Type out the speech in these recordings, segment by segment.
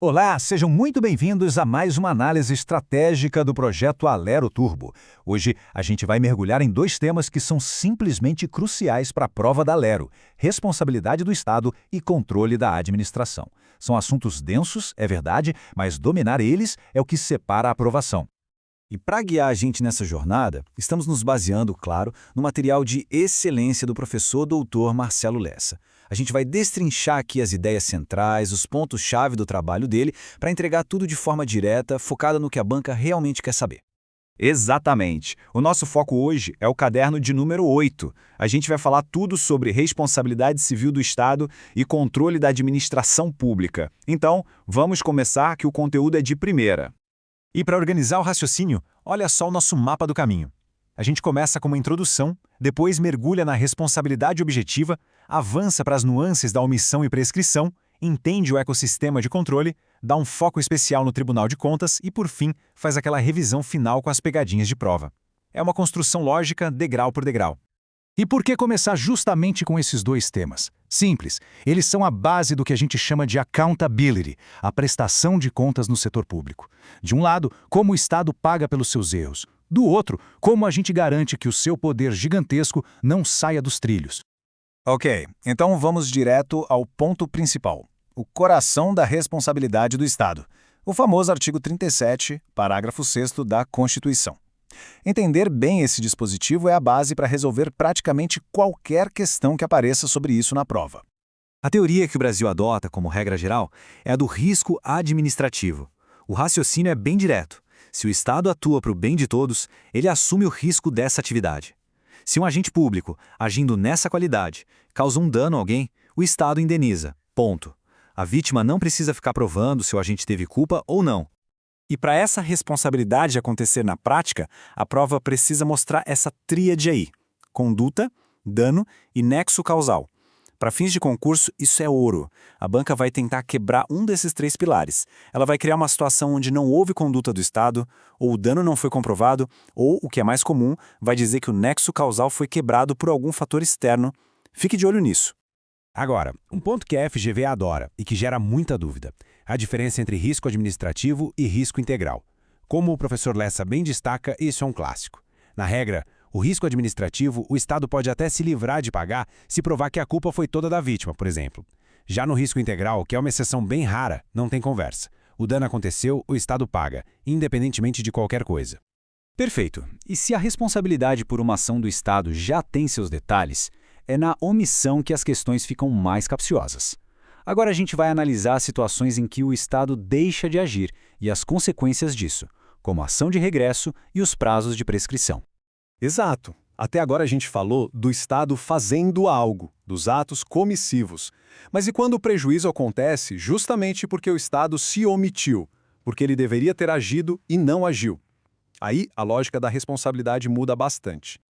Olá, sejam muito bem-vindos a mais uma análise estratégica do projeto Alero Turbo. Hoje a gente vai mergulhar em dois temas que são simplesmente cruciais para a prova da Alero: responsabilidade do Estado e controle da administração. São assuntos densos, é verdade, mas dominar eles é o que separa a aprovação. E para guiar a gente nessa jornada, estamos nos baseando, claro, no material de excelência do professor doutor Marcelo Lessa. A gente vai destrinchar aqui as ideias centrais, os pontos-chave do trabalho dele, para entregar tudo de forma direta, focada no que a banca realmente quer saber. Exatamente. O nosso foco hoje é o caderno de número 8. A gente vai falar tudo sobre responsabilidade civil do Estado e controle da administração pública. Então, vamos começar que o conteúdo é de primeira. E para organizar o raciocínio, olha só o nosso mapa do caminho. A gente começa com uma introdução, depois mergulha na responsabilidade objetiva, avança para as nuances da omissão e prescrição, entende o ecossistema de controle, dá um foco especial no Tribunal de Contas e, por fim, faz aquela revisão final com as pegadinhas de prova. É uma construção lógica, degrau por degrau. E por que começar justamente com esses dois temas? Simples, eles são a base do que a gente chama de accountability, a prestação de contas no setor público. De um lado, como o Estado paga pelos seus erros. Do outro, como a gente garante que o seu poder gigantesco não saia dos trilhos. Ok, então vamos direto ao ponto principal: o coração da responsabilidade do Estado, o famoso artigo 37, parágrafo 6º da Constituição. Entender bem esse dispositivo é a base para resolver praticamente qualquer questão que apareça sobre isso na prova. A teoria que o Brasil adota como regra geral é a do risco administrativo. O raciocínio é bem direto. Se o Estado atua para o bem de todos, ele assume o risco dessa atividade. Se um agente público, agindo nessa qualidade, causa um dano a alguém, o Estado indeniza. Ponto. A vítima não precisa ficar provando se o agente teve culpa ou não. E para essa responsabilidade acontecer na prática, a prova precisa mostrar essa tríade aí: conduta, dano e nexo causal. Para fins de concurso, isso é ouro. A banca vai tentar quebrar um desses três pilares. Ela vai criar uma situação onde não houve conduta do Estado, ou o dano não foi comprovado, ou, o que é mais comum, vai dizer que o nexo causal foi quebrado por algum fator externo. Fique de olho nisso. Agora, um ponto que a FGV adora e que gera muita dúvida: a diferença entre risco administrativo e risco integral. Como o professor Lessa bem destaca, isso é um clássico. Na regra, o risco administrativo, o Estado pode até se livrar de pagar se provar que a culpa foi toda da vítima, por exemplo. Já no risco integral, que é uma exceção bem rara, não tem conversa. O dano aconteceu, o Estado paga, independentemente de qualquer coisa. Perfeito. E se a responsabilidade por uma ação do Estado já tem seus detalhes, é na omissão que as questões ficam mais capciosas. Agora a gente vai analisar situações em que o Estado deixa de agir e as consequências disso, como a ação de regresso e os prazos de prescrição. Exato. Até agora a gente falou do Estado fazendo algo, dos atos comissivos. Mas e quando o prejuízo acontece justamente porque o Estado se omitiu, porque ele deveria ter agido e não agiu? Aí a lógica da responsabilidade muda bastante.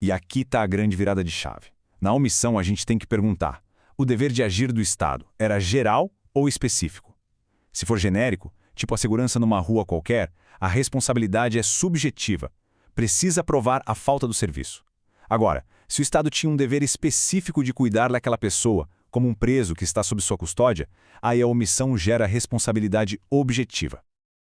E aqui está a grande virada de chave. Na omissão, a gente tem que perguntar: o dever de agir do Estado era geral ou específico? Se for genérico, tipo a segurança numa rua qualquer, a responsabilidade é subjetiva. Precisa provar a falta do serviço. Agora, se o Estado tinha um dever específico de cuidar daquela pessoa, como um preso que está sob sua custódia, aí a omissão gera responsabilidade objetiva.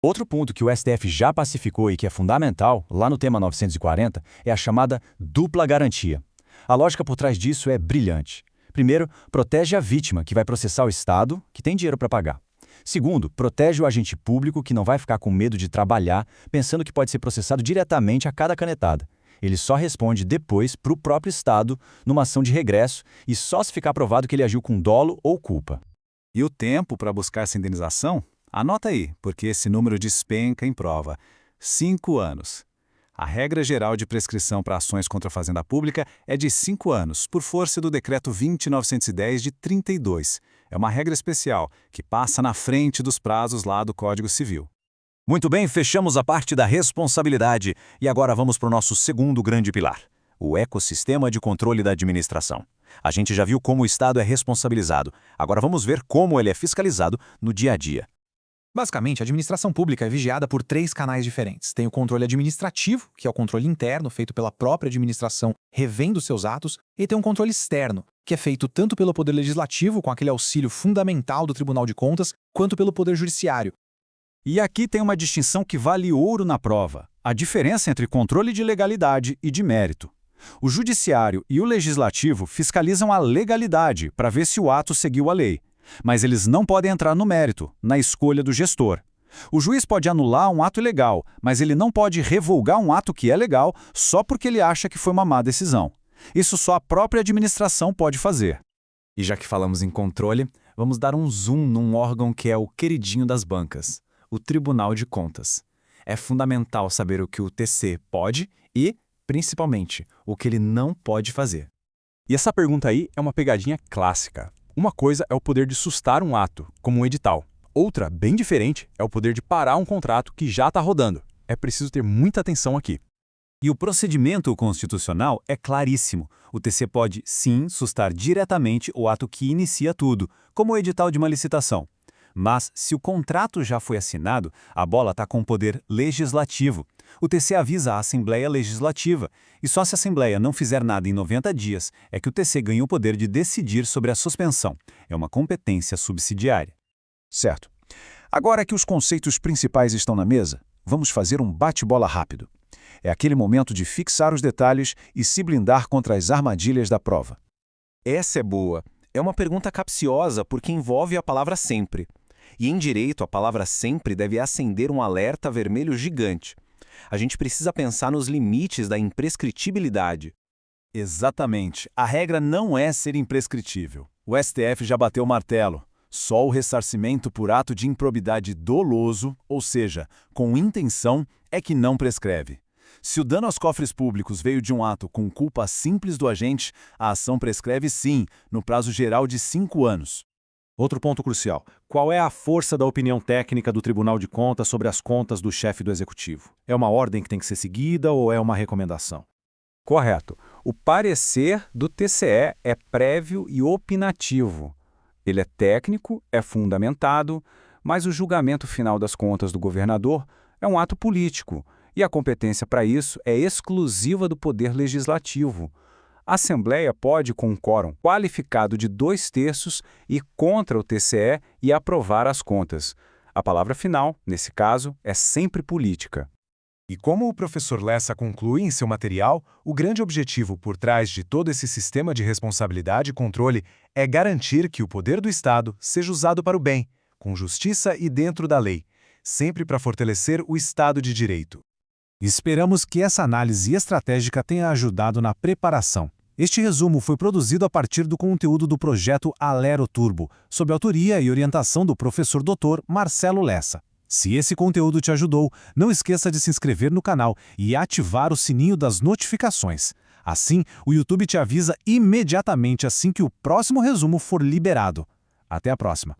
Outro ponto que o STF já pacificou e que é fundamental, lá no tema 940, é a chamada dupla garantia. A lógica por trás disso é brilhante. Primeiro, protege a vítima, que vai processar o Estado, que tem dinheiro para pagar. Segundo, protege o agente público, que não vai ficar com medo de trabalhar, pensando que pode ser processado diretamente a cada canetada. Ele só responde depois para o próprio Estado, numa ação de regresso, e só se ficar provado que ele agiu com dolo ou culpa. E o tempo para buscar essa indenização? Anota aí, porque esse número despenca em prova: 5 anos. A regra geral de prescrição para ações contra a Fazenda Pública é de 5 anos, por força do Decreto 20.910 de 32. É uma regra especial, que passa na frente dos prazos lá do Código Civil. Muito bem, fechamos a parte da responsabilidade e agora vamos para o nosso segundo grande pilar: o ecossistema de controle da administração. A gente já viu como o Estado é responsabilizado, agora vamos ver como ele é fiscalizado no dia a dia. Basicamente, a administração pública é vigiada por 3 canais diferentes. Tem o controle administrativo, que é o controle interno, feito pela própria administração, revendo seus atos, e tem um controle externo, que é feito tanto pelo Poder Legislativo, com aquele auxílio fundamental do Tribunal de Contas, quanto pelo Poder Judiciário. E aqui tem uma distinção que vale ouro na prova: a diferença entre controle de legalidade e de mérito. O Judiciário e o Legislativo fiscalizam a legalidade para ver se o ato seguiu a lei, mas eles não podem entrar no mérito, na escolha do gestor. O juiz pode anular um ato ilegal, mas ele não pode revogar um ato que é legal só porque ele acha que foi uma má decisão. Isso só a própria administração pode fazer. E já que falamos em controle, vamos dar um zoom num órgão que é o queridinho das bancas, o Tribunal de Contas. É fundamental saber o que o TC pode e, principalmente, o que ele não pode fazer. E essa pergunta aí é uma pegadinha clássica. Uma coisa é o poder de sustar um ato, como um edital. Outra, bem diferente, é o poder de parar um contrato que já está rodando. É preciso ter muita atenção aqui. E o procedimento constitucional é claríssimo. O TC pode, sim, sustar diretamente o ato que inicia tudo, como o edital de uma licitação. Mas, se o contrato já foi assinado, a bola está com o poder legislativo. O TC avisa a Assembleia Legislativa, e só se a Assembleia não fizer nada em 90 dias é que o TC ganha o poder de decidir sobre a suspensão. É uma competência subsidiária. Certo. Agora que os conceitos principais estão na mesa, vamos fazer um bate-bola rápido. É aquele momento de fixar os detalhes e se blindar contra as armadilhas da prova. Essa é boa. É uma pergunta capciosa porque envolve a palavra sempre. E em direito, a palavra sempre deve acender um alerta vermelho gigante. A gente precisa pensar nos limites da imprescritibilidade. Exatamente. A regra não é ser imprescritível. O STF já bateu o martelo. Só o ressarcimento por ato de improbidade doloso, ou seja, com intenção, é que não prescreve. Se o dano aos cofres públicos veio de um ato com culpa simples do agente, a ação prescreve sim, no prazo geral de 5 anos. Outro ponto crucial: qual é a força da opinião técnica do Tribunal de Contas sobre as contas do chefe do Executivo? É uma ordem que tem que ser seguida ou é uma recomendação? Correto. O parecer do TCE é prévio e opinativo. Ele é técnico, é fundamentado, mas o julgamento final das contas do governador é um ato político, e a competência para isso é exclusiva do Poder Legislativo. A Assembleia pode, com um quórum qualificado de 2/3, ir contra o TCE e aprovar as contas. A palavra final, nesse caso, é sempre política. E como o professor Lessa conclui em seu material, o grande objetivo por trás de todo esse sistema de responsabilidade e controle é garantir que o poder do Estado seja usado para o bem, com justiça e dentro da lei, sempre para fortalecer o Estado de Direito. Esperamos que essa análise estratégica tenha ajudado na preparação. Este resumo foi produzido a partir do conteúdo do projeto Alero Turbo, sob autoria e orientação do professor Dr. Marcelo Lessa. Se esse conteúdo te ajudou, não esqueça de se inscrever no canal e ativar o sininho das notificações. Assim, o YouTube te avisa imediatamente assim que o próximo resumo for liberado. Até a próxima!